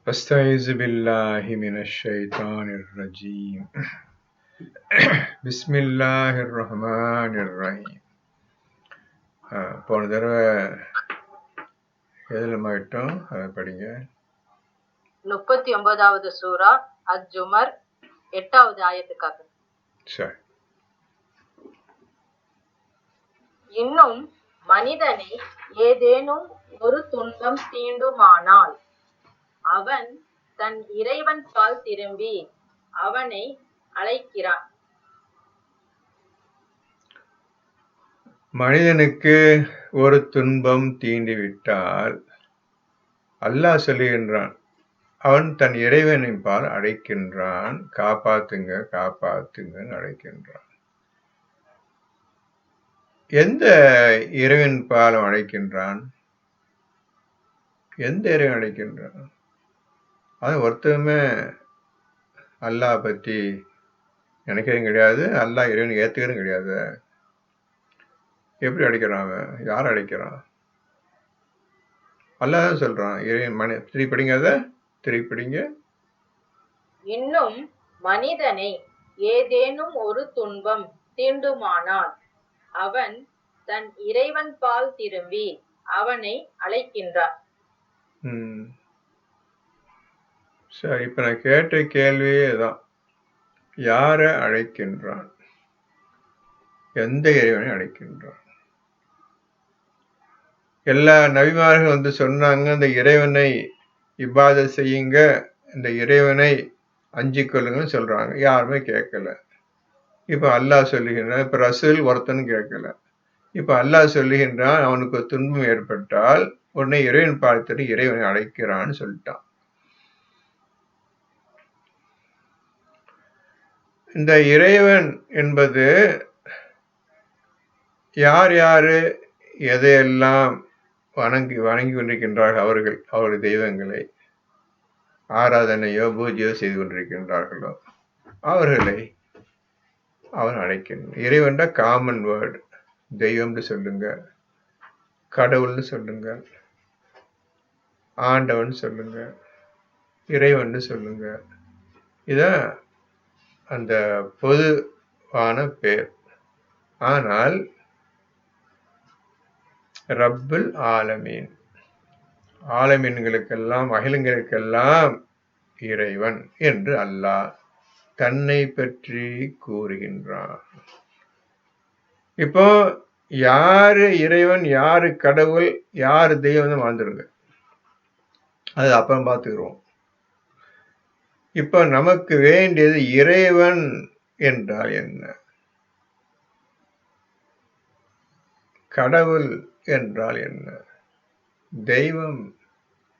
أستعيذ بالله من الشيطان الرجيم بسم الله الرحمن الرحيم. போன தடவை எதில் மாட்டோம் அதை படிங்க. 39வது சூரா அஜ்ஜுமர் 8வது ஆயத்துக்காக. சரி. இன்னும் மனிதனை ஏதேனும் ஒரு துன்பம் தீண்டுமானால் அவன் தன் இறைவன் பால் திரும்பி அவனை அழைக்கிறான். மனிதனுக்கு ஒரு துன்பம் தீண்டிவிட்டால் அல்லாஹ் சொல்லுகின்றான், அவன் தன் இறைவனின் பால் அழைக்கின்றான். காப்பாத்துங்க காப்பாத்துங்கன்னு அழைக்கின்றான். எந்த இறைவன் பாலம் அழைக்கின்றான்? எந்த இறைவன் அழைக்கின்றான்? அது ஒருத்தருமே அல்லாஹ் பற்றி நினைக்கிறதும் கிடையாது, அல்லாஹ் இறைவன் ஏற்றுக்கிறதும் கிடையாது. எப்படி அழைக்கிறான்? அவன் யார் அழைக்கிறான்? அல்லாஹ் தான் சொல்றான். இறைவன் திருப்பிடிங்க. இன்னும் மனிதனை ஏதேனும் ஒரு துன்பம் தீண்டுமானால் அவன் தன் இறைவன் பால் திரும்பி அவனை அழைக்கின்றான். சரி, இப்ப நான் கேட்ட கேள்வியே தான், யார அழைக்கின்றான்? எந்த இறைவனை அழைக்கின்றான்? எல்லா நபிமார்கள் வந்து சொன்னாங்க, இந்த இறைவனை இபாதத் செய்யுங்க, இந்த இறைவனை அஞ்சிக் கொள்ளுங்கன்னு சொல்றாங்க. யாருமே கேட்கல. இப்ப அல்லாஹ் சொல்லுகின்றான். இப்ப ரசூல் ஒருத்தனும் கேட்கல. இப்ப அல்லாஹ் சொல்லுகின்றான், அவனுக்கு ஒரு துன்பம் ஏற்பட்டால் உடனே இறைவன் பார்த்துட்டு இறைவனை அழைக்கிறான்னு சொல்லிட்டான். இந்த இறைவன் என்பது யார் யாரு எதையெல்லாம் வணங்கி கொண்டிருக்கின்றார்கள், அவர்கள் தெய்வங்களை ஆராதனையோ பூஜையோ செய்து கொண்டிருக்கின்றார்களோ அவர்களை அவன் அழைக்கின்றான். இறைவன்டா காமன் வேர்டு. தெய்வம்னு சொல்லுங்க, கடவுள்னு சொல்லுங்க, ஆண்டவன் சொல்லுங்க, இறைவன் சொல்லுங்க. இதான் அந்த பொதுவான பேர். ஆனால் ரப்புல் ஆலமீன், ஆலமீன்களுக்கெல்லாம் அகிலங்களுக்கெல்லாம் இறைவன் என்று அல்லாஹ் தன்னை பற்றி கூறுகின்றான். இப்போ யாரு இறைவன், யாரு கடவுள், யாரு தெய்வம் வாழ்ந்துருங்க, அது அப்புறம் பார்த்துக்கிறோம். இப்ப நமக்கு வேண்டியது இறைவன் என்றால் என்ன, கடவுள் என்றால் என்ன, தெய்வம்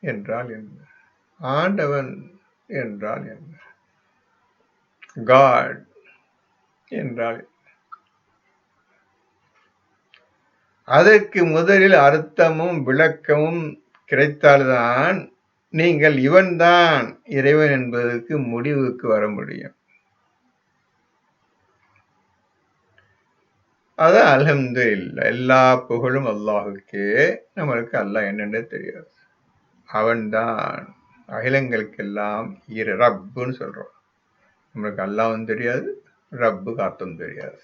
என்றால் என்ன, ஆண்டவன் என்றால் என்ன, காட் என்றால் என்ன? அதற்கு முதலில் அர்த்தமும் விளக்கமும் கிடைத்தால்தான் நீங்கள் இவன்தான் இறைவன் என்பதற்கு முடிவுக்கு வர முடியும். அது அல்ஹம்துலில்லாஹ், எல்லா புகழும் அல்லாஹுக்கே. நம்மளுக்கு அல்லாஹ் என்னன்னு தெரியாது. அவன்தான் அகிலங்களுக்கெல்லாம் ரப்புன்னு சொல்றோம். நம்மளுக்கு அல்லாவும் தெரியாது, ரப்புக்கு அர்த்தம் தெரியாது.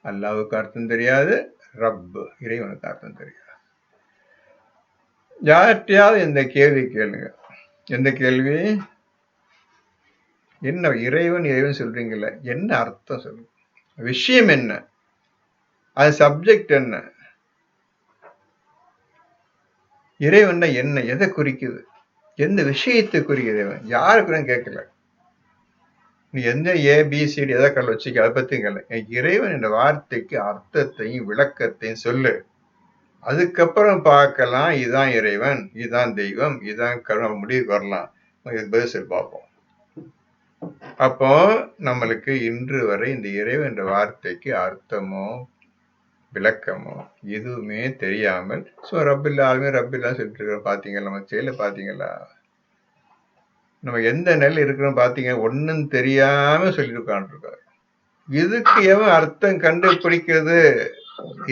அல்லாவுக்கு அர்த்தம் தெரியாது, ரப்பு இறைவனுக்கு அர்த்தம் தெரியாது. யார்கிட்டயாவது இந்த கேள்வி கேளுங்க. எந்த கேள்வி? என்ன இறைவன் சொல்றீங்கல்ல, என்ன அர்த்தம் சொல்லுங்க, விஷயம் என்ன, அது சப்ஜெக்ட் என்ன, இறைவன் என்ன, எதை குறிக்குது, எந்த விஷயத்தை குறிக்குது? யாருக்கு கேட்கல. நீ எந்த ஏபிசிடி எதை கல்ல வச்சுக்க, அதை பத்தி கேள்வி. இறைவன் என்ற வார்த்தைக்கு அர்த்தத்தையும் விளக்கத்தையும் சொல்லு, அதுக்கப்புறம் பார்க்கலாம். இதுதான் இறைவன், இதுதான் தெய்வம், இதுதான் கருணை, முடிவுக்கு வரலாம். பதில் பார்ப்போம். அப்போ நம்மளுக்கு இன்று வரை இந்த இறைவன் என்ற வார்த்தைக்கு அர்த்தமோ விளக்கமோ எதுவுமே தெரியாமல் ரப்பில்லாலுமே ரப்பில்லா சொல்லிட்டு இருக்கிறோம். பாத்தீங்களா, நம்ம செயல பாத்தீங்களா, நம்ம எந்த நிலையில் இருக்கிறோம் பாத்தீங்க, ஒன்னும் தெரியாம சொல்லிட்டு உட்காந்துருக்காரு. இதுக்கு எவன் அர்த்தம் கண்டுபிடிக்கிறது?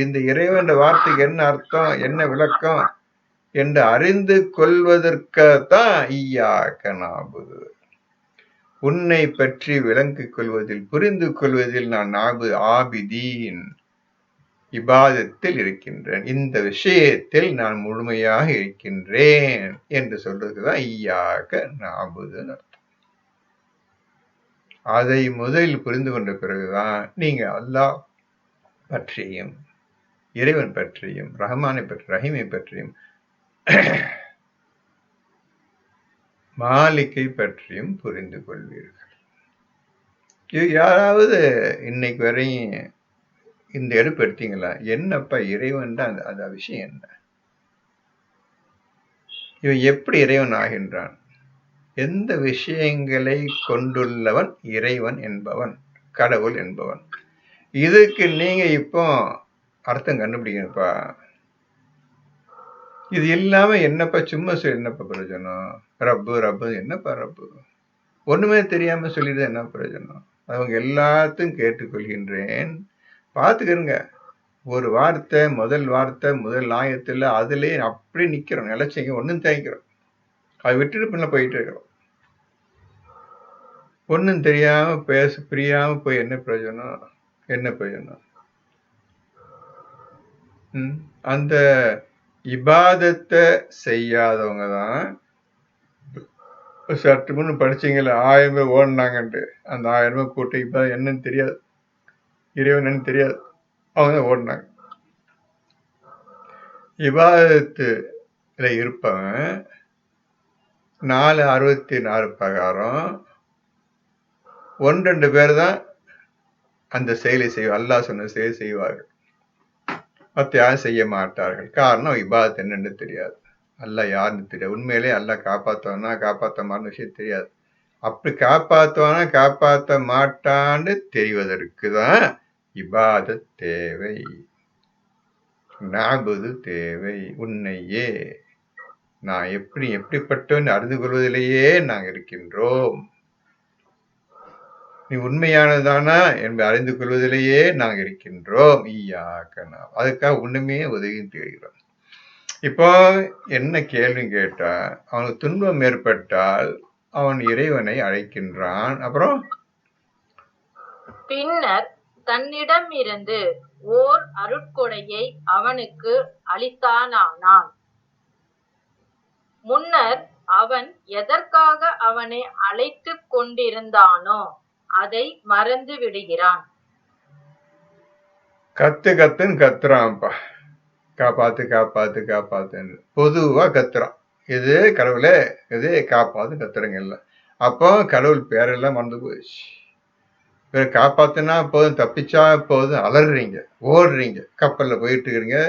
இந்த இறைவன் வார்த்தைக்கு என்ன அர்த்தம், என்ன விளக்கம் என்று அறிந்து கொள்வதற்காகத்தான் ஈயாக்க நாபுது. உன்னை பற்றி விளங்கிக் கொள்வதில், புரிந்து கொள்வதில் நான் ஆபிதீன், இபாதத்தில் இருக்கின்றேன், இந்த விஷயத்தில் நான் முழுமையாக இருக்கின்றேன் என்று சொல்றதுதான் ஈயாக்க நாபுதுன்னு அர்த்தம். அதை முதலில் புரிந்து கொண்ட பிறகுதான் நீங்க அல்லாஹ் பற்றியும், இறைவன் பற்றியும், ரஹ்மானை பற்றி, ரஹீமை பற்றியும், மாலிக்கை பற்றியும் புரிந்து கொள்வீர்கள். இது யாராவது இன்னைக்கு வரையும் இந்த எடுப்பு எடுத்தீங்களா? என்னப்பா இறைவன் தான், அந்த விஷயம் என்ன? இவன் எப்படி இறைவன் ஆகின்றான்? எந்த விஷயங்களை கொண்டுள்ளவன் இறைவன் என்பவன், கடவுள் என்பவன்? இதுக்கு நீங்க இப்போ அர்த்தம் கண்டுபிடிக்கணும்ப்பா. இது இல்லாம என்னப்பா சும்மா என்னப்பா பிரயோஜனம்? ரப்பு ரப்பு என்னப்பா ரப்பு? ஒண்ணுமே தெரியாம சொல்லிட்டு என்ன பிரயோஜனம்? அவங்க எல்லாத்தையும் கேட்டுக்கொள்கின்றேன், பார்த்துக்கிறங்க. ஒரு வார்த்தை, முதல் வார்த்தை, முதல் ஆயத்துல அதுலயே அப்படி நிக்கிறோம், நிலைச்சிங்க, ஒன்னும் தேய்க்கிறோம். அதை விட்டுட்டு பின்ன போயிட்டு இருக்கிறோம். ஒன்னும் தெரியாம புரியாம போய் என்ன பிரயோஜனம்? என்ன பிரயோஜனம்? அந்த இபாதத்தை செய்யாதவங்க தான் சற்று முன்னு படிச்சீங்களா, 1000 பேர் ஓடினாங்கன்ட்டு. அந்த 1000 பேர் கூட்டம் இப்ப என்னன்னு தெரியாது, இறைவன் என்னன்னு தெரியாது, அவங்க தான் ஓடினாங்க. இபாதத்துல இருப்பவன் 4:64 பிரகாரம் 1-2 பேர் தான் அந்த செயலை செய்வார், அல்லாஹ் சொன்ன செயலை செய்வார்கள், மற்ற யாரும் செய்ய மாட்டார்கள். காரணம் இபாதத் என்னன்னு தெரியாது, அல்லாஹ் யாருன்னு தெரியாது. உண்மையிலே அல்லாஹ் காப்பாற்றுவானா காப்பாற்ற மாட்டான்னு விஷயம் தெரியாது. அப்படி காப்பாற்றுவானா காப்பாற்ற மாட்டான்னு தெரிவதற்கு தான் இபாதத் தேவை, நாபுது தேவை. உன்னையே நான் எப்படிப்பட்டவன் அறிந்து கொள்வதிலேயே நாங்கள் இருக்கின்றோம். நீ உண்மையானதானா என்று அறிந்து கொள்வதிலேயே நாங்கள் இருக்கின்றோம். ஈயாக்கனா, அதுக்காக ஒண்ணுமே உதவி தேடுகிறோம். இப்போ என்ன கேள்வி கேட்டா, அவனுக்கு துன்பம் ஏற்பட்டால் அவன் இறைவனை அழைக்கின்றான். அப்புறம் பின்னர் தன்னிடம் இருந்து ஓர் அருட்கொடையை அவனுக்கு அளித்தானானான். முன்னர் அவன் எதற்காக அவனை அழைத்து கொண்டிருந்தானோ அதை மறந்து விடுகிறான். கத்துன்னு கத்துறான்ப்பா, காப்பாத்து காப்பாத்து காப்பாத்துன்னு பொதுவா கத்துறான். இது கடவுளே, இது காப்பாத்து கத்துறங்க எல்லாம். அப்போ கடவுள் பேரெல்லாம் மறந்து போயிடுச்சு. வேற காப்பாத்துனா போதும், தப்பிச்சா போதும், அலறுறீங்க, ஓடுறீங்க, கப்பல்ல போயிட்டு இருக்கிறீங்க,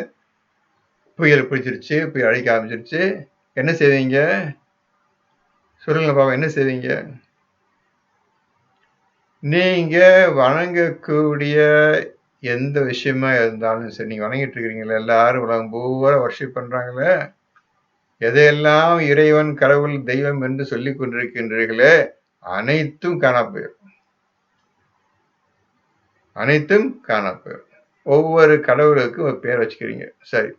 புயல் பிடிச்சிருச்சு, புயல் அழிக்க ஆரம்பிச்சிருச்சு. என்ன செய்வீங்க சொல்லுங்க பாப்பா, என்ன செய்வீங்க? நீங்க வணங்கக்கூடிய எந்த விஷயமா இருந்தாலும் சரி, நீங்க வணங்கிட்டு இருக்கிறீங்களா, எல்லாரும் உலகம் பூரா வர்ஷிப் பண்றாங்களே, எதையெல்லாம் இறைவன் கடவுள் தெய்வம் என்று சொல்லிக் கொண்டிருக்கின்றீர்களே, அனைத்தும் காணா போயிடும், அனைத்தும் காணா போயிடும். ஒவ்வொரு கடவுளுக்கும் ஒரு பேர் வச்சுக்கிறீங்க. சரி,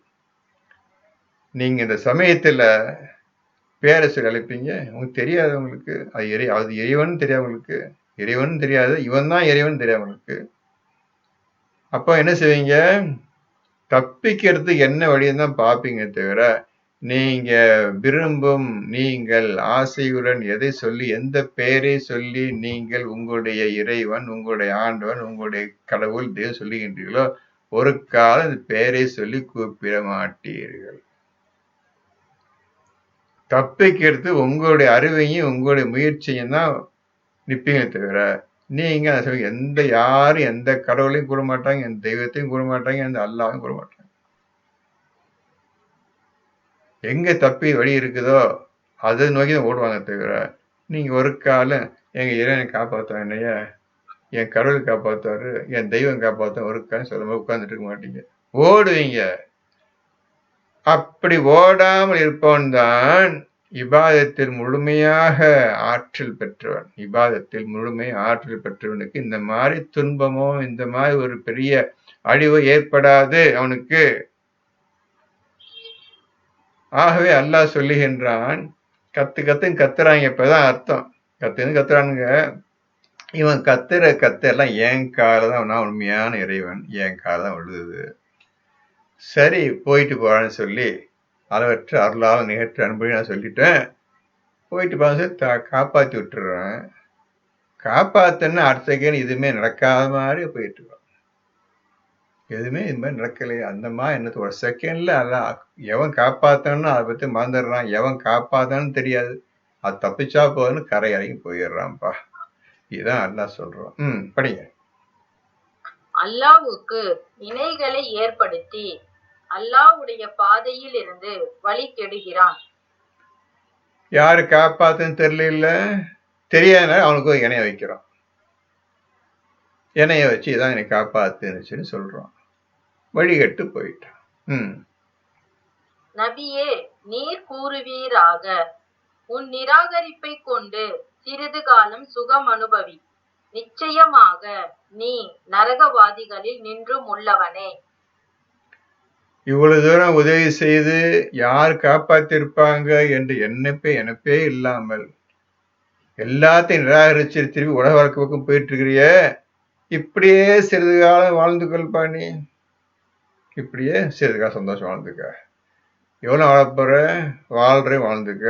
நீங்க இந்த சமயத்துல பேரை சொல்லி அழைப்பீங்க, உங்களுக்கு தெரியாது, உங்களுக்கு அது இறைவன் தெரியாது, உங்களுக்கு இறைவன் தெரியாது, இவன் தான் இறைவன் தெரியாது உங்களுக்கு. அப்ப என்ன செய்வீங்க? தப்பிக்கிறதுக்கு என்ன வழின்னு தான் பார்ப்பீங்க தவிர, நீங்க விரும்பும், நீங்கள் ஆசையுடன் எதை சொல்லி, எந்த பெயரை சொல்லி நீங்கள் உங்களுடைய இறைவன், உங்களுடைய ஆண்டவன், உங்களுடைய கடவுள் தெய்வம் சொல்லுகின்றீர்களோ, ஒரு காலம் இந்த பெயரை சொல்லி கூப்பிட மாட்டீர்கள். தப்பிக்கிறது உங்களுடைய அறிவையும் உங்களுடைய முயற்சியும் தான் நிற்பீங்க தவிர, நீங்க யாரும் எந்த கடவுளையும் கூற மாட்டாங்க, எந்த தெய்வத்தையும் கூற மாட்டாங்க, எந்த அல்லாஹையும் கூற மாட்டாங்க. எங்க தப்பி வழி இருக்குதோ அதை நோக்கி தான் ஓடுவாங்க தவிர, நீங்க ஒரு காலம் எங்க இறைவனை காப்பாற்றுவாங்க, என்னைய என் கடவுளை காப்பாற்றுவாரு, என் தெய்வம் காப்பாற்ற ஒரு காலம் சொல்ல உட்கார்ந்துட்டு இருக்க மாட்டீங்க, ஓடுவீங்க. அப்படி ஓடாமல் இருப்பவன் தான் இபாதத்தில் முழுமையாக ஆற்றல் பெற்றவன். இபாதத்தில் முழுமை ஆற்றல் பெற்றவனுக்கு இந்த மாதிரி துன்பமோ, இந்த மாதிரி ஒரு பெரிய அழிவு ஏற்படாது அவனுக்கு. ஆகவே அல்லாஹ் சொல்லுகின்றான், கத்துன்னு கத்துறாங்க. இப்பதான் அர்த்தம். கத்துன்னு கத்துறானுங்க. இவன் கத்துற கத்தெல்லாம் என் கால தான், நான் உண்மையான இறைவன், என் கால தான் விழுது. சரி போயிட்டு போறான்னு சொல்லி அளவற்ற அருளால் நிகழ்ச்சி அனுப்பி நான் சொல்லிட்டேன். போயிட்டு போக காப்பாத்தி விட்டுறேன். காப்பாத்துன்னு அடுத்த செகண்ட் எதுவுமே நடக்காத மாதிரி போயிட்டு இருக்கோம். எதுவுமே இது மாதிரி நடக்கலையே. அந்த மாதிரி என்னது ஒரு செகண்ட்ல அதான் எவன் காப்பாத்தான்னு அதை பத்தி மறந்துடுறான். எவன் காப்பாத்தான்னு தெரியாது. அது தப்பிச்சா போதுன்னு கரை இறங்கி போயிடுறான்ப்பா. இதுதான் அல்லாஹ் சொல்றோம். படிங்க. அல்லாஹ்வுக்கு இணைகளை ஏற்படுத்தி அல்லாஹ்வுடைய பாதையில் இருந்து வழி கெடுகிறான். யாரு காப்பாத்துன்னு தெரியல, தெரியாதனால அவனுக்கு ஒரு இணைய வைக்கிறான். இணைய வச்சு இதான் என்னை காப்பாத்துன்னு சொல்றான். வழிகட்டு போயிட்டான். நபியே, நீர் கூறுவீராக, உன் நிராகரிப்பை கொண்டு சிறிது காலம் சுகம் அனுபவி. நிச்சயமாக நீ நரகவாதிகளில் நின்றும் உள்ளவனே. இவ்வளவு தூரம் உதவி செய்து யார் காப்பாத்திருப்பாங்க என்று எனப்பே இல்லாமல் எல்லாத்தையும் நிராகரிச்சு திரும்பி உலக வாழ்க்கை பக்கம் போயிட்டு இருக்கிறிய, இப்படியே சிறிது காலம் வாழ்ந்து கொள்பா. நீ இப்படியே சிறிது காலம் சந்தோஷம் வாழ்ந்துக்க. எவ்வளவு வாழப்போற, வாழ்ந்துக்க.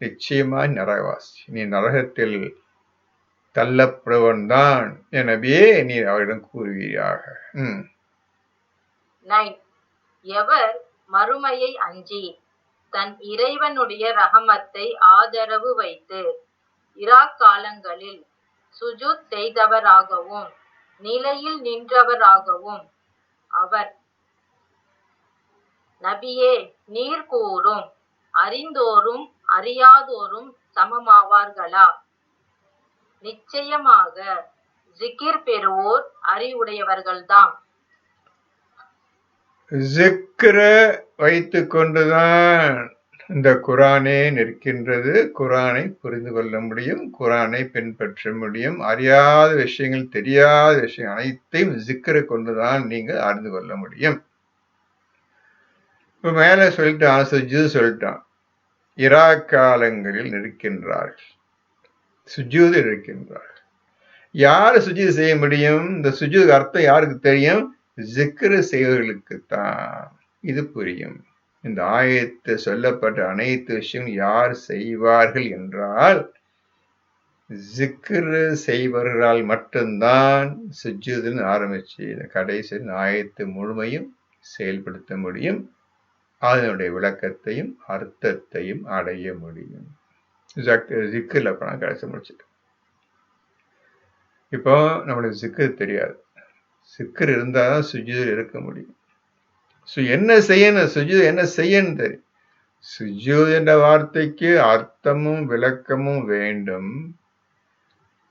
நிச்சயமா நரகவாசி, நீ நரகத்தில் தள்ளப்படுவன் தான் எனவே நீ அவரிடம் கூறுவீராக. எவர் மறுமையை அஞ்சி தன் இறைவனுடைய ரஹமத்தை ஆதரவு வைத்து இராக்காலங்களில் சுஜூத் செய்தவராகவும் நிலையில் நின்றவராகவும் அவர். நபியே, நீர் கூறும், அறிந்தோரும் அறியாதோரும் சமமாவார்களா? நிச்சயமாக ஜிகிர் பெறுவோர் அறிவுடையவர்கள்தான். ஜிக்ர வைத்து கொண்டுதான் இந்த குரானே நிற்கின்றது. குரானை புரிந்து கொள்ள முடியும், குரானை பின்பற்ற முடியும். அறியாத விஷயங்கள், தெரியாத விஷயம் அனைத்தையும் ஜிக்ரை கொண்டுதான் நீங்கள் அறிந்து கொள்ள முடியும். இப்ப மேல சொல்லிட்டான், இராக்காலங்களில் நிற்கின்றார்கள், சுஜூது இருக்கின்றார்கள். யாரு சுஜூது செய்ய முடியும்? இந்த சுஜூது அர்த்தம் யாருக்கு தெரியும்? ஜிக்ரு செய்வர்களுக்குத்தான் இது புரியும். இந்த ஆயத்து சொல்லப்பட்ட அனைத்து விஷயம் யார் செய்வார்கள் என்றால், ஜிக்ரு செய்வர்களால் மட்டும்தான் சுஜூதுன்னு ஆரம்பிச்சு இந்த கடைசி ஆயத்து முழுமையும் செயல்படுத்த முடியும். அதனுடைய விளக்கத்தையும் அர்த்தத்தையும் அடைய முடியும். ஜிக்ருல நான் கடைசி முடிச்சுட்டு, இப்போ நம்மளுக்கு ஜிக்ரு தெரியாது. சிக்கர் இருந்தாதான் சுஜூதில் இருக்க முடியும். என்ன செய்யணும், சுஜூது என்ன செய்யணும் தெரியும். சுஜூத் என்ற வார்த்தைக்கு அர்த்தமும் விளக்கமும் வேண்டும்.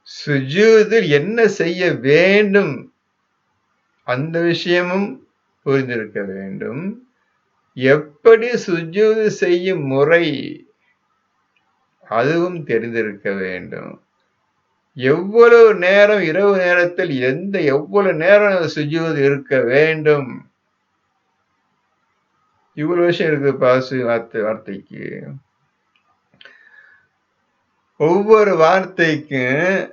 சுஜூதில் என்ன செய்ய வேண்டும் அந்த விஷயமும் புரிந்திருக்க வேண்டும். எப்படி சுஜூது செய்யும் முறை அதுவும் தெரிந்திருக்க வேண்டும். எவ்வளவு நேரம், இரவு நேரத்தில் எவ்வளவு நேரம் சுஜூது இருக்க வேண்டும், இவ்வளவு விஷயம் இருக்கு பாசு வார்த்தைக்கு. ஒவ்வொரு வார்த்தைக்கும்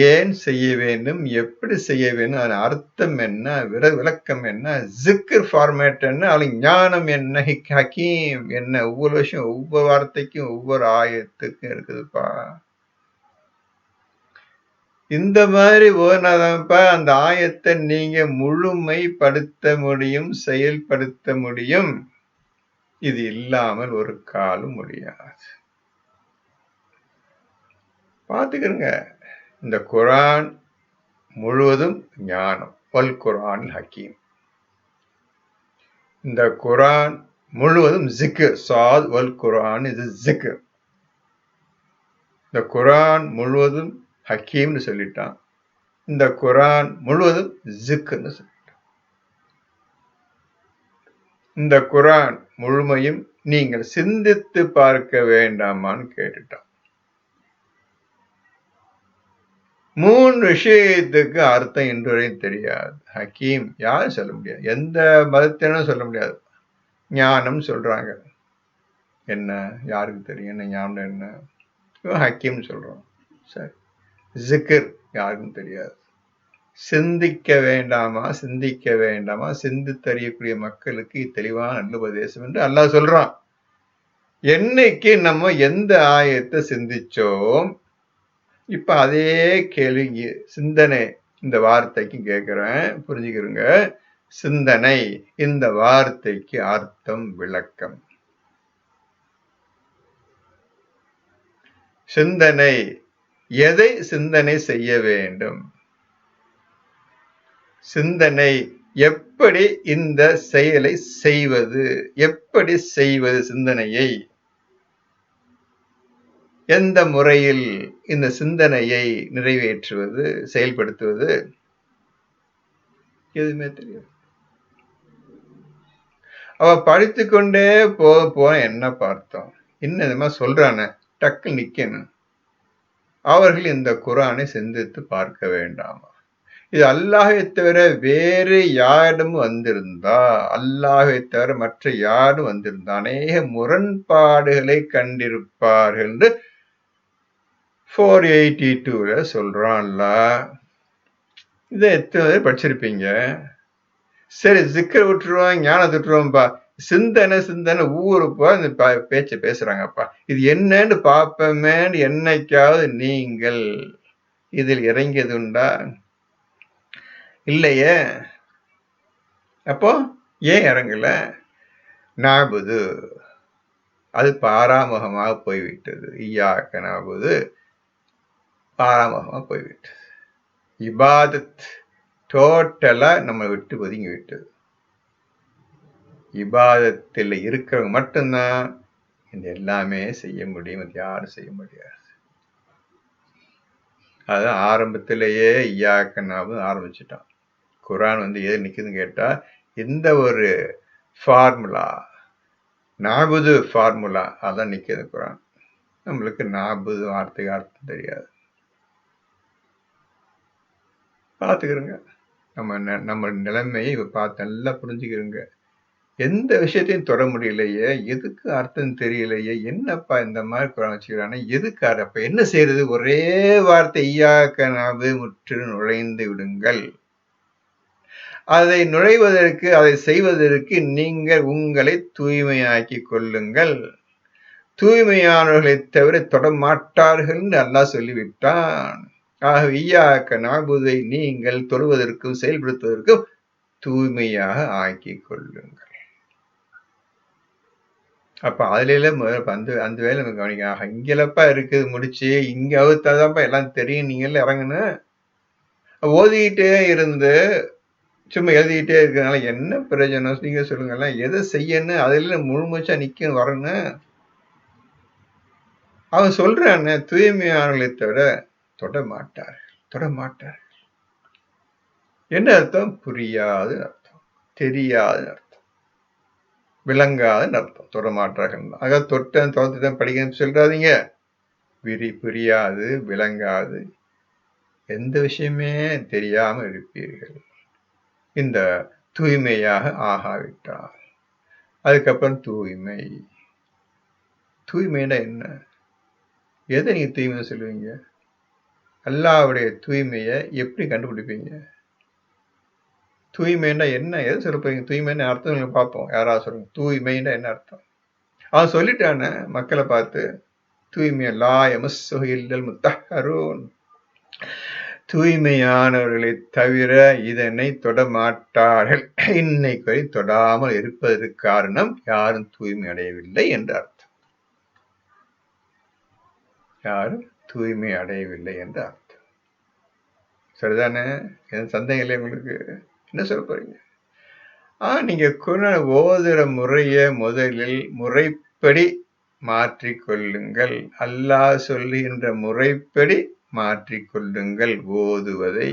ஏன் செய்ய வேண்டும், எப்படி செய்ய வேண்டும், அதன் அர்த்தம் என்ன, விளக்கம் என்ன, ஜிக்ர் ஃபார்மேட் என்ன, அது ஞானம் என்ன, ஹக்கீம் என்ன, ஒவ்வொரு விஷயம் ஒவ்வொரு வார்த்தைக்கும் ஒவ்வொரு ஆயத்துக்கும் இருக்குதுப்பா. இந்த மாதிரி ஓனாதான்ப்பா அந்த ஆயத்தை நீங்க முழுமைப்படுத்த முடியும், செயல்படுத்த முடியும். இது இல்லாமல் ஒரு காலம் முடியாது. பார்த்துக்கிறங்க, இந்த குரான் முழுவதும் ஞானம். வல் குரான் ஹக்கீம். இந்த குரான் முழுவதும் ஜிக்ர். சாத் வல் குரான் இது ஜிக்ர். இந்த குரான் முழுவதும் ஹக்கீம்னு சொல்லிட்டான். இந்த குரான் முழுவதும் ஜிக்ர்னு சொல்லிட்டான். இந்த குரான் முழுமையும் நீங்கள் சிந்தித்து பார்க்க வேண்டாமான்னு கேட்டுட்டான். 3 விஷயத்துக்கு அர்த்தம் இன்று வரை தெரியாது. ஹக்கீம் யாரும் சொல்ல முடியாது, எந்த மதத்தினும் சொல்ல முடியாது. ஞானம் சொல்றாங்க, என்ன யாருக்கு தெரியும்? என்ன ஞானம் என்ன? ஹக்கீம் சொல்றோம். சரி, ஜிக்ர் யாருக்கும் தெரியாது. சிந்திக்க வேண்டாமா, சிந்திக்க வேண்டாமா, சிந்தித்தறியக்கூடிய மக்களுக்கு தெளிவான நல்லுபதேசம் என்று அல்லாஹ் சொல்றான். என்னைக்கு நம்ம எந்த ஆயத்தை சிந்திச்சோம், இப்ப அதே கேள்வி சிந்தனை இந்த வார்த்தைக்கு கேட்கிறேன், புரிஞ்சுக்கிறங்க. சிந்தனை இந்த வார்த்தைக்கு அர்த்தம், விளக்கம். சிந்தனை எதை சிந்தனை செய்ய வேண்டும், சிந்தனை எப்படி இந்த செயலை செய்வது, எப்படி செய்வது, சிந்தனையை எந்த முறையில் இந்த சிந்தனையை நிறைவேற்றுவது, செயல்படுத்துவது, எதுவுமே தெரியாது. அவ படித்துக்கொண்டே போன என்ன பார்த்தோம், இன்னுமா சொல்றான டக்கு நிக்கணும். அவர்கள் இந்த குர்ஆனை சிந்தித்து பார்க்க வேண்டாமா? இது அல்லாஹை தவிர வேறு யாரும் வந்திருந்தா, அல்லாஹை தவிர மற்ற யாரும் வந்திருந்தா அநேக முரண்பாடுகளை கண்டிருப்பார்கள் என்று 482 சொல்றான்ல. இதை எத்தனை பேர் படிச்சிருப்பீங்க? சரி, ஜிக்கர் விட்டுருவோம், ஞானத்தை விட்டுருவோம்ப்பா, சிந்தனை சிந்தனை ஊரு போ இந்த பேச்ச பேசுறாங்கப்பா, இது என்னன்னு பாப்பமேன்னு என்னைக்காவது நீங்கள் இதில் இறங்கியது உண்டா? இல்லையே. அப்போ ஏன் இறங்கல? நாபுது அது பாராமுகமாக போய்விட்டது. இய்யாக்க நாபுது பாராமுகமாக போய்விட்டது. இபாதத் டோட்டலா நம்ம விட்டு ஒதுங்கி விட்டது. இபாதத்தில் இருக்கிறவங்க மட்டும்தான் இந்த எல்லாமே செய்ய முடியும், அது யாரும் செய்ய முடியாது. அதான் ஆரம்பத்திலேயே இய்யாக்க நாபுது ஆரம்பிச்சுட்டான். குர்ஆன் எது நிக்குதுன்னு கேட்டா, இந்த ஒரு ஃபார்முலா, நாபுது ஃபார்முலா அதான் நிக்குது குர்ஆன். நம்மளுக்கு நாபுது வார்த்தைக்கு அர்த்தம் தெரியாது. பார்த்துக்கிறோங்க, நம்ம நிலைமையை பார்த்து நல்லா புரிஞ்சுக்கிறோங்க. எந்த விஷயத்தையும் தொட முடியலையே, எதுக்கு அர்த்தம் தெரியலையே, என்னப்பா இந்த மாதிரி குர்ஆன் வச்சுக்கிறானே, எதுக்கு? அப்ப என்ன செய்யறது? ஒரே வார்த்தை இய்யாக்க நஅபுது, முற்று நுழைந்து விடுங்கள். அதை நுழைவதற்கு, அதை செய்வதற்கு நீங்கள் உங்களை தூய்மையாக்கி கொள்ளுங்கள். தூய்மையானவர்களை தவிர தொடமாட்டார்கள் என்று அல்லாஹ் சொல்லிவிட்டான். ஆகவே இய்யாக்க நஅபுதை நீங்கள் தொழுவதற்கும் செயல்படுத்துவதற்கும் தூய்மையாக ஆக்கி கொள்ளுங்கள். அப்ப அதுல அந்த வேலை நம்ம கவனிக்க. இங்கலப்பா இருக்குது முடிச்சு, இங்க அவுத்தாதான்ப்பா எல்லாம் தெரியும், நீங்க எல்லாம் இறங்கணும். ஓதிக்கிட்டே இருந்து சும்மா எழுதிக்கிட்டே இருக்கிறதுனால என்ன பிரயோஜனம்? நீங்க சொல்லுங்களேன். எதை செய்யணும், அதுல முழுமூச்சா நிக்க வரணும். அவன் சொல்றான தூய்மையானவர்களை தவிர தொடமாட்டார்கள். என்ன அர்த்தம்? புரியாது அர்த்தம், தெரியாது அர்த்தம், விளங்காதுன்னு அர்த்தம். தொடமாட்டார்கள். ஆக தொட்டுதான் படிக்கணும்னு சொல்றாதீங்க. புரியாது, விளங்காது, எந்த விஷயமே தெரியாம இருப்பீர்கள் இந்த தூய்மையாக ஆகாவிட்டால். அதுக்கப்புறம் தூய்மைனா என்ன? எதை நீங்க தூய்மை சொல்லுவீங்க? அல்லாஹ்வுடைய தூய்மையை எப்படி கண்டுபிடிப்பீங்க? தூய்மைன்னா என்ன? எதை சொல்ல போறீங்க? தூய்மைன்னு அர்த்தம் பார்ப்போம். யாராவது சொல்லுங்க, தூய்மைன்னா என்ன அர்த்தம்? அவன் சொல்லிட்டான மக்களை பார்த்து, தூய்மை லா யமஸ்ஸுஹு இல்லல் முத்தஹ்ஹரூன், தூய்மையானவர்களை தவிர இதனை தொடமாட்டார்கள். இன்னைக்கு வரை தொடாமல் இருப்பதற்கு காரணம் யாரும் தூய்மை அடையவில்லை என்று அர்த்தம். யாரும் தூய்மை அடையவில்லை என்று அர்த்தம். சரிதானே? என் சந்தேகம் இல்லை உங்களுக்கு. என்ன சொல்ல போறீங்க? நீங்க குர்ஆன் ஓதுற முறைய முதலில் முறைப்படி மாற்றிக்கொள்ளுங்கள். அல்லாஹ் சொல்லுகின்ற முறைப்படி மாற்றிக்கொள்ளுங்கள் ஓதுவதை.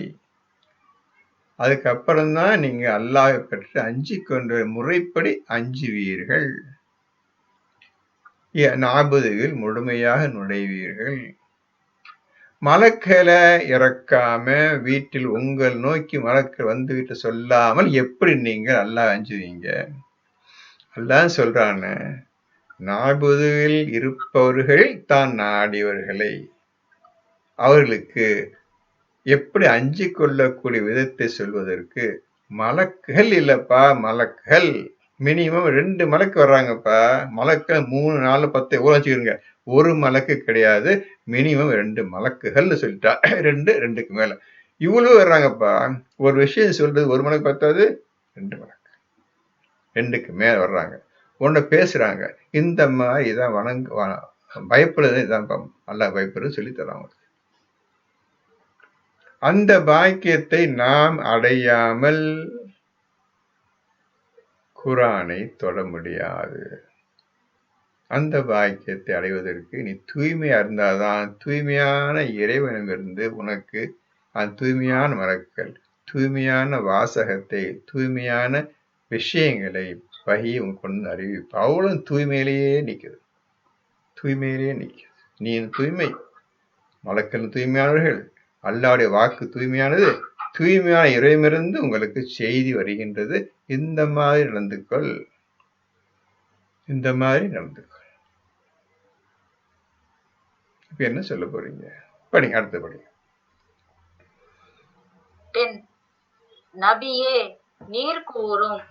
அதுக்கப்புறம்தான் நீங்க அல்லாஹ்வை பற்றி அஞ்சிக் கொண்ட முறைப்படி அஞ்சுவீர்கள். நாபுதில் முழுமையாக நுழைவீர்கள். மலக்களை இறக்காம வீட்டில் உங்கள் நோக்கி மலக்கள் வந்துவிட்டு சொல்லாமல் எப்படி நீங்கள் அல்லாஹ் அஞ்சுவீங்க? அல்லாஹ் சொல்றான நாபுதுவில் இருப்பவர்கள் தான் நாடியவர்களை அவர்களுக்கு எப்படி அஞ்சிக் கொள்ளக்கூடிய விதத்தை சொல்வதற்கு மலக்குகள் இல்லப்பா, மலக்குகள் மினிமம் 2 மலக்கு வர்றாங்கப்பா. மலக்கள் 3, 4, 10 எவ்வளவு வச்சுக்கிறீங்க, ஒரு மலக்கு கிடையாது, மினிமம் 2 மலக்குகள்னு சொல்லிட்டா. 2, 2க்கு மேல இவ்வளவு வர்றாங்கப்பா. ஒரு விஷயம் சொல்றது ஒரு மலக்கு பத்தாது, 2 மலக்கு, 2க்கு மேல வர்றாங்க, ஒண்ணு பேசுறாங்க. இந்த மாதிரி இதான் பயப்படுறது, இதான் அல்லாஹ் பயப்படுறது சொல்லி தர்றாங்க. அந்த பாக்கியத்தை நாம் அடையாமல் குர்ஆனை தொட முடியாது. அந்த பாக்கியத்தை அடைவதற்கு நீ தூய்மையா இருந்தாதான், தூய்மையான இறைவனிடமிருந்து உனக்கு அந்த தூய்மையான மலக்குகள், தூய்மையான வாசகத்தை, தூய்மையான விஷயங்களை வஹீ கொண்டு அறிவிப்பு. அவ்வளவு தூய்மையிலேயே நிற்குது, தூய்மையிலேயே நிற்குது. நீ தூய்மை, மலக்கள் தூய்மையானவர்கள், அல்லாஹ்வுடைய வாக்கு தூய்மையானது, தூய்மையான இறைவனிடமிருந்து உங்களுக்கு செய்தி வருகின்றது. இந்த மாதிரி நடந்துக்கொள், இந்த மாதிரி நடந்துக்கொள். இப்ப என்ன சொல்ல போறீங்க? படிங்க, அடுத்து படிங்க. 10. நபியே, நீர் கூறும்,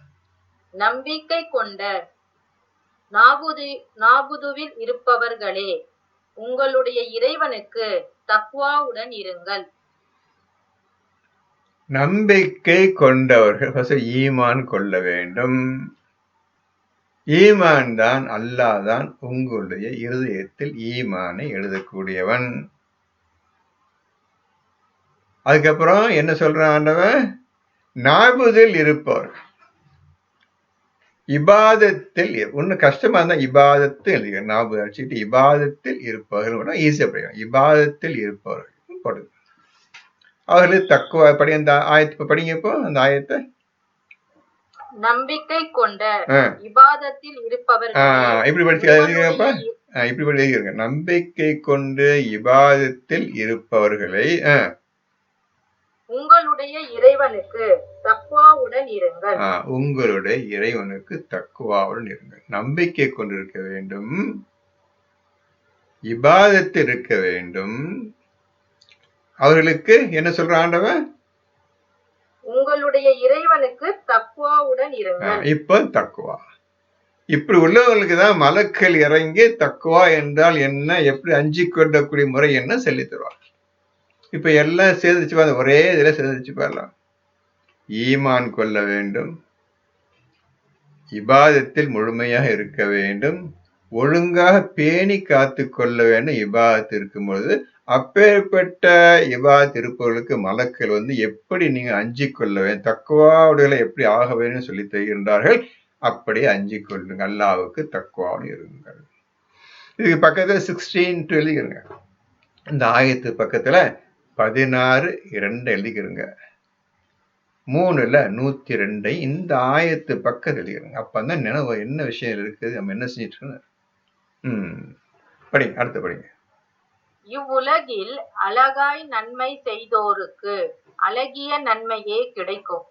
நம்பிக்கை கொண்ட நாபுதுவில் இருப்பவர்களே, உங்களுடைய இறைவனுக்கு தக்வாவுடன் இருங்கள். நம்பிக்கை கொண்டவர்கள் ஈமான் கொள்ள வேண்டும். ஈமான் தான், அல்லாஹ் தான் உங்களுடைய இருதயத்தில் ஈமானை எழுதக்கூடியவன். அதுக்கப்புறம் என்ன சொல்றான் ஆண்டவன்? நாபுதில் இருப்பவர், இபாதத்தில், ஒண்ணு கஷ்டமா இருந்தா இபாதத்து எழுதிக்க, நாபுத் அடிச்சுட்டு இபாதத்தில் இருப்பவர்கள் ஈஸியா படிக்கலாம். இபாதத்தில் இருப்பவர்கள் போடுங்க. அவர்கள் தக்குவா படி. அந்த ஆயத்தை படிங்க. இப்போ அந்த ஆயத்தை, நம்பிக்கை கொண்ட இபாதத்தில் இருப்பவர்கள், இப்படி படிச்சு எழுதிக்கிறப்ப, இப்படி படி எழுதிருங்க. நம்பிக்கை கொண்டு இபாதத்தில் இருப்பவர்களை உங்களுடைய இறைவனுக்கு தக்வாவுடன் இருங்கள். உங்களுடைய இறைவனுக்கு தக்வாவுடன் இருங்கள். நம்பிக்கை கொண்டிருக்க வேண்டும், இபாதத்தில் இருக்க வேண்டும். அவர்களுக்கு என்ன சொல்ற ஆண்டவன்? உங்களுடைய இறைவனுக்கு தக்வாவுடன் இருங்கள். இப்ப தக்குவா, இப்படி உள்ளவங்களுக்கு தான் மலக்கள் இறங்கி தக்குவா என்றால் என்ன, எப்படி அஞ்சி கொள்ளக்கூடிய முறை என்ன சொல்லி தருவாங்க. இப்ப எல்லாம் சேர்ந்துச்சு, ஒரே இதுல சேர்ந்துச்சு பாரலாம். ஈமான் கொள்ள வேண்டும், இபாதத்தில் முழுமையாக இருக்க வேண்டும், ஒழுங்காக பேணி காத்து கொள்ள வேண்டும். இபாதத் இருக்கும் பொழுது அப்பேற்பட்ட இபாதத் இருப்பவர்களுக்கு மலக்கள் எப்படி நீங்க அஞ்சி கொள்ள வேண்டும், தக்குவாவுடைய எப்படி ஆக வேண்டும் சொல்லி தருகின்றார்கள். அப்படியே அஞ்சி கொள்ளுங்க, அல்லாஹ்வுக்கு தக்குவாவுடன் இருங்கள். இதுக்கு பக்கத்துல 16 எழுதிக்கிறங்க. இந்த ஆயத்து பக்கத்துல 16:2 எழுதிக்கிறங்க. 3ல 102 இந்த ஆயத்து பக்கத்துல எழுதிக்கிறங்க. அப்பதான் நினைவு என்ன விஷயம் இருக்குது, நம்ம என்ன செஞ்சிட்டு இருக்கோம். படிங்க, அடுத்து படிங்க. இவ்வுலகில் அழகாய் நன்மை செய்தோருக்கு அழகிய நன்மையே கிடைக்கும்.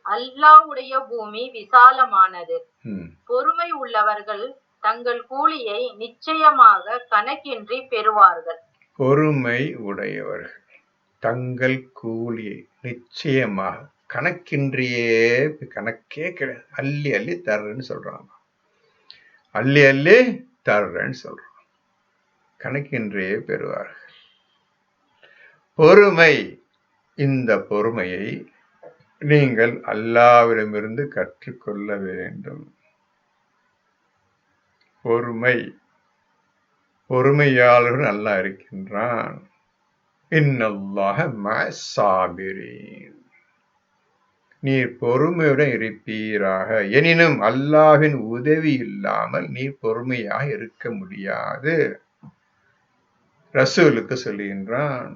அல்லாஹ்வுடைய பூமி விசாலமானது. பொறுமை உள்ளவர்கள் தங்கள் கூலியை நிச்சயமாக கணக்கின்றி பெறுவார்கள். பொறுமை உடையவர்கள் தங்கள் கூலியை நிச்சயமாக கணக்கின்றியே, கணக்கே கிடையாது, அள்ளி அள்ளி தர்றேன்னு சொல்றாங்க. அள்ளி அள்ளி தர்றேன்னு சொல்றான், கணக்கின்றே பெறுவார்கள். பொறுமை, இந்த பொறுமையை நீங்கள் அல்லாஹ்விடமிருந்து கற்றுக்கொள்ள வேண்டும். பொறுமை, பொறுமையாளர்கள் அல்லாஹ் இருக்கின்றான். இன்னல்லாஹ மஅஸ்ஸாபிரீன், நீர் பொறுமையுடன் இருப்பீராக. எனினும் அல்லாஹ்வின் உதவி இல்லாமல் நீர் பொறுமையாக இருக்க முடியாது. ரசூலுக்கு சொல்லுகின்றான்.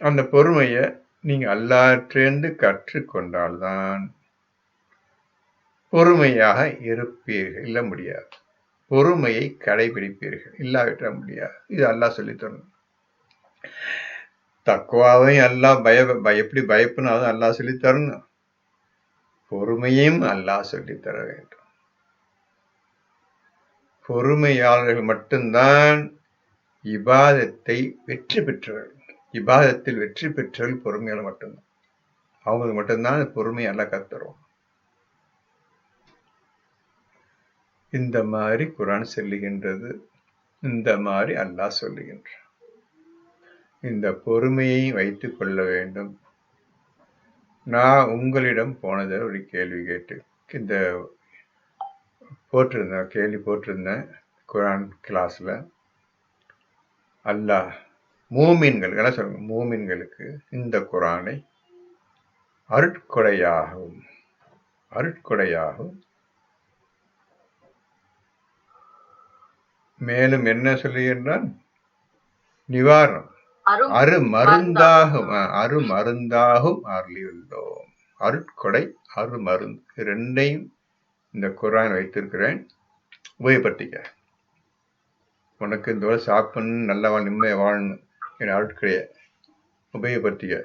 அந்த பொறுமையை நீங்க அல்லாஹ்விடமிருந்து கற்றுக்கொண்டால்தான் பொறுமையாக இருப்பீர்கள். இல்ல முடியாது. பொறுமையை கடைபிடிப்பீர்கள், இல்லாவிட்ட முடியாது. இது அல்லாஹ் சொல்லி தரணும். தக்குவாவையும் அல்லாஹ் எப்படி பயப்படணும் அல்லாஹ் சொல்லி தரணும். பொறுமையும் அல்லாஹ் சொல்லித் தர வேண்டும். பொறுமையாளர்கள் மட்டும்தான் இபாதத்தை வெற்றி பெற்றவர்கள். இபாதத்தில் வெற்றி பெற்றவர்கள் பொறுமையாளர் மட்டும்தான். அவங்களுக்கு மட்டும்தான் பொறுமை அல்லாஹ் கத்துறோம். இந்த மாதிரி குர்ஆன் சொல்லுகின்றது, இந்த மாதிரி அல்லாஹ் சொல்லுகின்றான். இந்த பொறுமையை வைத்துக் கொள்ள வேண்டும். நான் உங்களிடம் போனதை ஒரு கேள்வி கேட்டு இந்த கேள்வி போட்டிருந்தேன் குர்ஆன் கிளாஸ்ல. அல்லாஹ் மூமின்களுக்கு என்ன சொல்லுங்க, மூமின்களுக்கு இந்த குர்ஆனை அருட்கொடையாகவும் மேலும் என்ன சொல்லுகின்றான், நிவாரணம் அருமருந்தாகும் அருளியுள்ளோம். அருட்கொடை அருமருந்து ரெண்டையும் இந்த குர்ஆன் வைத்திருக்கிறேன், உபயோகப்படுத்திக்க. உனக்கு இந்த சாப்பிடணும், நல்லா நிம்மதியை வாழணும், என் அருட்கொடைய உபயோகப்படுத்திக்க.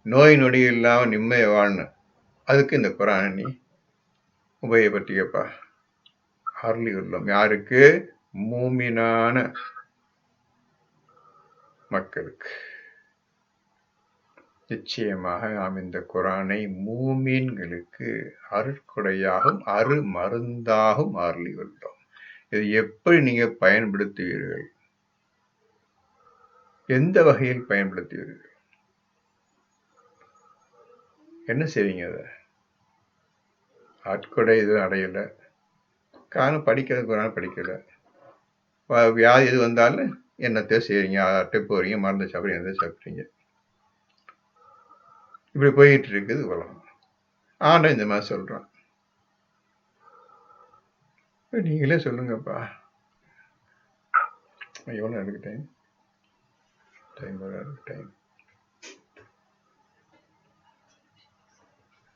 நோய் நொடி இல்லாமல் நிம்மதியை வாழணும், அதுக்கு இந்த குர்ஆனை நீ உபயோகப்படுத்திக்கப்பா. அருளியுள்ளோம் யாருக்கு? மூமினான மக்களுக்கு. நிச்சயமாக நாம் இந்த குர்ஆனை மூமின்களுக்கு அருட்கொடையாகவும் அருமருந்தாகவும் அருளியுள்ளோம். இதை எப்படி நீங்க பயன்படுத்துவீர்கள்? எந்த வகையில் பயன்படுத்துவீர்கள்? என்ன செய்வீங்க? அதை அருட்கொடை எதுவும் அடையல, காரணம் படிக்கிறது குர்ஆன் படிக்கல, வியாதி எது வந்தாலும் என்னத்தை செய்றீங்க, அட்டை போறீங்க, மருந்து சாப்பிட்றீங்க, எந்த சாப்பிட்றீங்க, இப்படி போயிட்டு இருக்குது உலகம். ஆனா இந்த மாதிரி சொல்றான். நீங்களே சொல்லுங்கப்பா. எவ்வளோ எனக்கு டைம்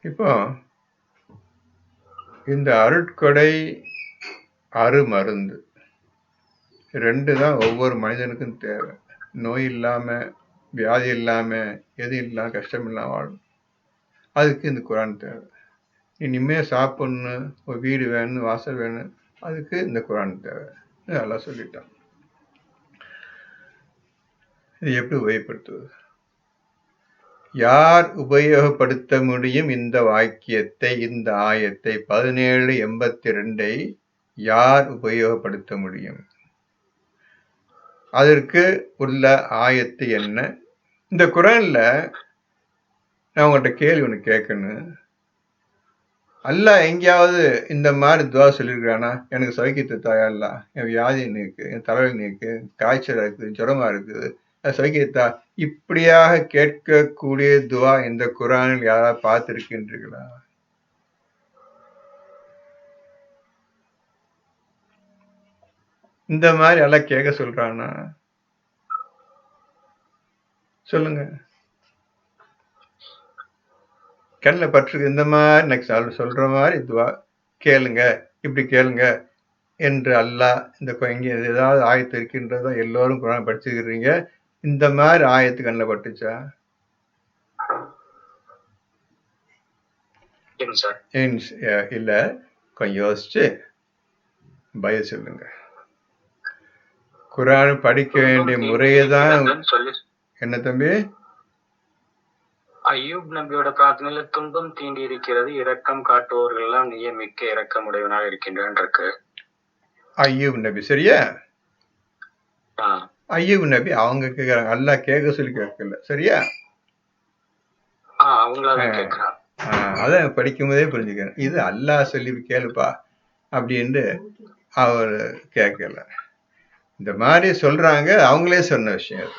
இப்போ இந்த அருட்கொடை அருமருந்து ரெண்டு தான் ஒவ்வொரு மனிதனுக்கும் தேவை. நோய் இல்லாம, வியாதி இல்லாம, எது இல்லாம, கஷ்டம் இல்லாம வாழும். அதுக்கு இந்த குர்ஆன் தேவை. நீ நிம்மதியா சாப்பிடணும், ஒரு வீடு வேணும், வாசல் வேணும், அதுக்கு இந்த குர்ஆன் தேவை. அல்லாஹ் சொல்லிட்டான். இது எப்படி உபயோகப்படுத்துவது? யார் உபயோகப்படுத்த முடியும் இந்த வாக்கியத்தை, இந்த ஆயத்தை 1782 யார் உபயோகப்படுத்த முடியும்? அதற்கு உள்ள ஆயத்து என்ன? இந்த குர்ஆன்ல நான் உங்கள்கிட்ட கேள்வி ஒன்று கேட்கணும். அல்லாஹ் எங்கேயாவது இந்த மாதிரி துவா சொல்லியிருக்கிறானா? எனக்கு சௌக்கியத்தை தாயா அல்லாஹ், என் வியாதி நீக்கு, என் தலைவலி நீக்கு, காய்ச்சல் இருக்குது, ஜுரமா இருக்குது, சௌக்கியத்தா, இப்படியாக கேட்கக்கூடிய துவா இந்த குர்ஆனில் யாராவது பார்த்திருக்கின்றீர்களா? இந்த மாதிரி எல்லாம் கேட்க சொல்றானா? சொல்லுங்க. கண்ணில் பற்று இந்த மாதிரி நெக்ஸ்ட் சொல்ற மாதிரி துவா கேளுங்க, இப்படி கேளுங்க என்று அல்லாஹ் இந்த இங்கே ஏதாவது ஆயத்து இருக்கின்றதோ? எல்லோரும் குர்ஆன் படிச்சுக்கிறீங்க, இந்த மாதிரி ஆயத்து கண்ணில் பட்டுச்சா? இல்ல, கொஞ்சம் யோசிச்சு பய சொல்லுங்க. குர்ஆன் படிக்க வேண்டிய முறையை தான். என்ன தம்பி? அய்யூப் நபியோட பிரார்த்தனையில துன்பம் தீண்டி இருக்கிறது, இரக்கம் காட்டுவோர்கள் எல்லாம் நீயே மிக்க இரக்கமுடையவனாக இருக்கின்றான் இருக்கு. அய்யூப் நபி சரியா? அய்யூப் நபி அவங்க கேட்கறாங்க, அல்லாஹ் கேட்க சொல்லி கேட்கல, சரியா? அதான் படிக்கும் போதே புரிஞ்சுக்கிறேன், இது அல்லாஹ் சொல்லி கேளுப்பா அப்படின்னு அவர் கேட்கல. இந்த மாதிரி சொல்றாங்க, அவங்களே சொன்ன விஷயம்.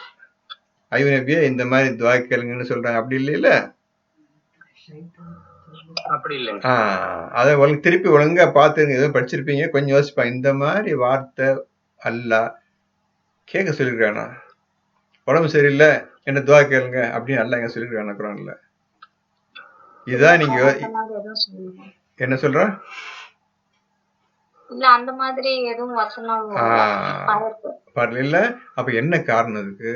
அய்யூப் நபியே இந்த மாதிரி துவா கேளுங்கன்னு சொல்றாங்க, அப்படி இல்லையில? அதை திருப்பி ஒழுங்கா பார்த்துருங்க, ஏதோ படிச்சிருப்பீங்க, கொஞ்சம் யோசிப்பாங்க. இந்த மாதிரி வார்த்தை அல்லாஹ் கேட்க சொல்லிருக்கானா? உடம்பு சரியில்லை, என்ன துவா கேளுங்க அப்படின்னு அல்லாஹ் எங்க சொல்லிருக்கானா குர்ஆன்ல? இதுதான் நீங்க என்ன சொல்ற? அந்த மாதிரி எதுவும் வசனம் இல்ல. அப்ப என்ன காரணம் இருக்கு?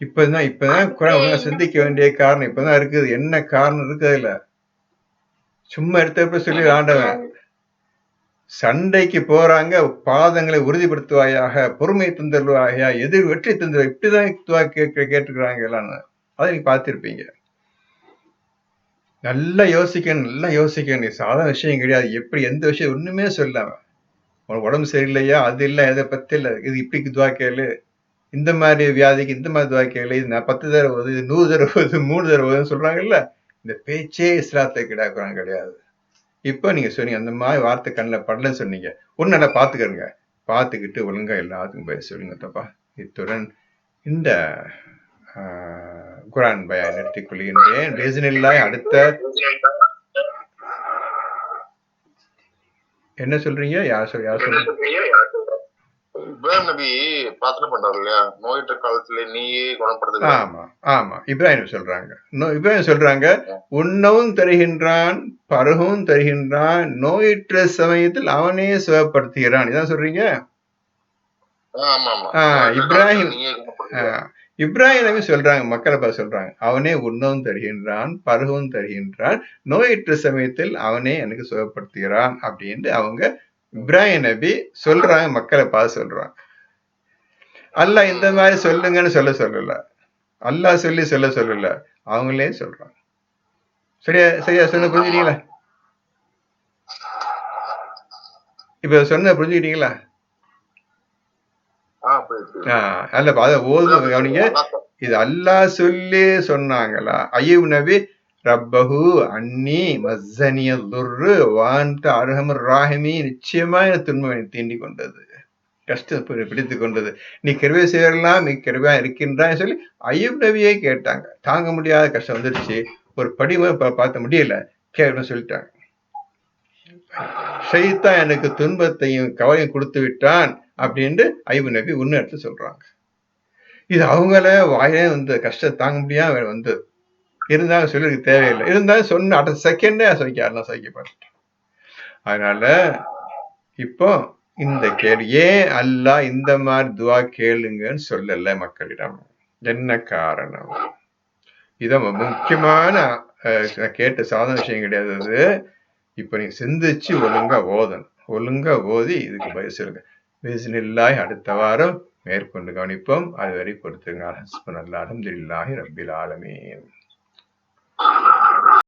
இப்பதான் குர்ஆன் சிந்திக்க வேண்டிய காரணம் இப்பதான் இருக்குது. என்ன காரணம் இருக்கு அதுல? சும்மா எடுத்தப்ப சொல்லி ஆண்டவன் சண்டைக்கு போறாங்க, பாதங்களை உறுதிப்படுத்துவாயாக, பொறுமை தந்தருவாயா, எதிர் வெற்றி தந்துருவா, இப்படிதான் துவா கேட்டுக்கிறாங்க எல்லாம். அதை நீங்க பார்த்திருப்பீங்க. நல்லா யோசிக்கணும். நீ சாதாரண விஷயம் கிடையாது. எப்படி எந்த விஷயம் ஒண்ணுமே சொல்லாம, உனக்கு உடம்பு சரியில்லையா, அது இல்லை, எதை பத்தி இல்லை, இது இப்படிக்கு துவா கேளு, இந்த மாதிரி வியாதிக்கு இந்த மாதிரி துவா கேளு, இது நான் 10 தடவை போகுது, இது 100 தடவை போகுது, 3 தடவை போகுதுன்னு சொல்றாங்கல்ல. இந்த பேச்சே இஸ்லாத்தை கிடாக்குறாங்க கிடையாது. இப்ப நீங்க சொன்னீங்க அந்த மாதிரி வார்த்தை கண்ணில் படலன்னு சொன்னீங்க. ஒண்ணு நல்லா பாத்துக்கிறங்க, பார்த்துக்கிட்டு ஒழுங்கா எல்லாத்துக்கும் போய் சொல்லுங்க தப்பா. இத்துடன் இந்த குரான் பயான் நிறுத்திக் கொள்கின்றேன். பேசினில்லாய் அடுத்த என்ன சொல்றீங்க? யார் சொல்றீங்க? இப்ராஹிம் நபி பிரார்த்தனை பண்றாரு இல்லையா, நோயற்ற காலத்துல நீயே குணப்படுத்து. ஆமா இப்ராஹிம் சொல்றாங்க, உண்ணவும் தருகின்றான், பருகவும் தருகின்றான், நோயற்ற சமயத்தில் அவனே சுகப்படுத்துகிறான். இதான் சொல்றீங்க. இப்ராஹிம் நபி சொல்றாங்க, மக்களை பார்த்து சொல்றாங்க, அவனே உண்ணவும் தருகின்றான், பருகவும் தருகின்றான், நோயற்ற சமயத்தில் அவனே எனக்கு சுகப்படுத்துகிறான் அப்படின்னு அவங்க இப்ராஹிம் நபி சொல்றாங்க, மக்களை பார்த்து சொல்றாங்க. அல்லாஹ் இந்த மாதிரி சொல்லுங்கன்னு சொல்லல, அல்லாஹ் சொல்ல சொல்லல, அவங்களே சொல்றாங்க. சரியா சொன்ன புரிஞ்சுட்டீங்களா? இப்ப சொன்ன புரிஞ்சுக்கிட்டீங்களா? அல்ல அத ஓதுங்க, கவனிங்க. இது அல்லாஹ் சொல்லி சொன்னாங்களா? அய்யூப் நபி ரப்பஹு அன்னி மஸ்ஸனிய துர்ரு வான்த அர்ஹமர் ராஹிமீன், நிச்சயமா எனக்கு துன்பம் தீண்டி கொண்டது, கஷ்டம் பிடித்து கொண்டது, நீ கிருபை செய்யலாம், நீ கிருபையா இருக்கின்றான்னு சொல்லி அய்யூப் நபியே கேட்டாங்க. தாங்க முடியாத கஷ்டம் வந்துருச்சு, ஒரு படிமை பார்த்த முடியல, கேட்கணும்னு சொல்லிட்டாங்க. ஷைத்தான் எனக்கு துன்பத்தையும் கவலையும் கொடுத்து விட்டான் அப்படின்னு அய்யூப் நபி உண்மை எடுத்து சொல்றாங்க. இது அவங்கள வாயிலே வந்து கஷ்டம் தாங்க முடியாம வந்து இருந்தாலும் சொல்லி தேவையில்லை, இருந்தாலும் சொன்ன அடுத்த செகண்டே சகிக்கப்பட்டு. அதனால இப்போ இந்த கேள்வி, ஏன் அல்லாஹ் இந்த மாதிரி துவா கேளுங்கன்னு சொல்லல மக்களிடம், என்ன காரணம்? இத முக்கியமான கேட்ட சாதாரண விஷயம் கிடையாது அது. இப்ப நீங்க சிந்திச்சு ஒழுங்கா ஓதணும், ஒழுங்கா ஓதி இதுக்கு பதில் சொல்லுங்க. பிஸ்மில்லாஹ் அடுத்த வாரம் மேற்கொண்டு கவனிப்போம். அதுவரை பொறுத்துங்க. அல்ஹம்துலில்லாஹி ரப்பில் ஆலமீன்.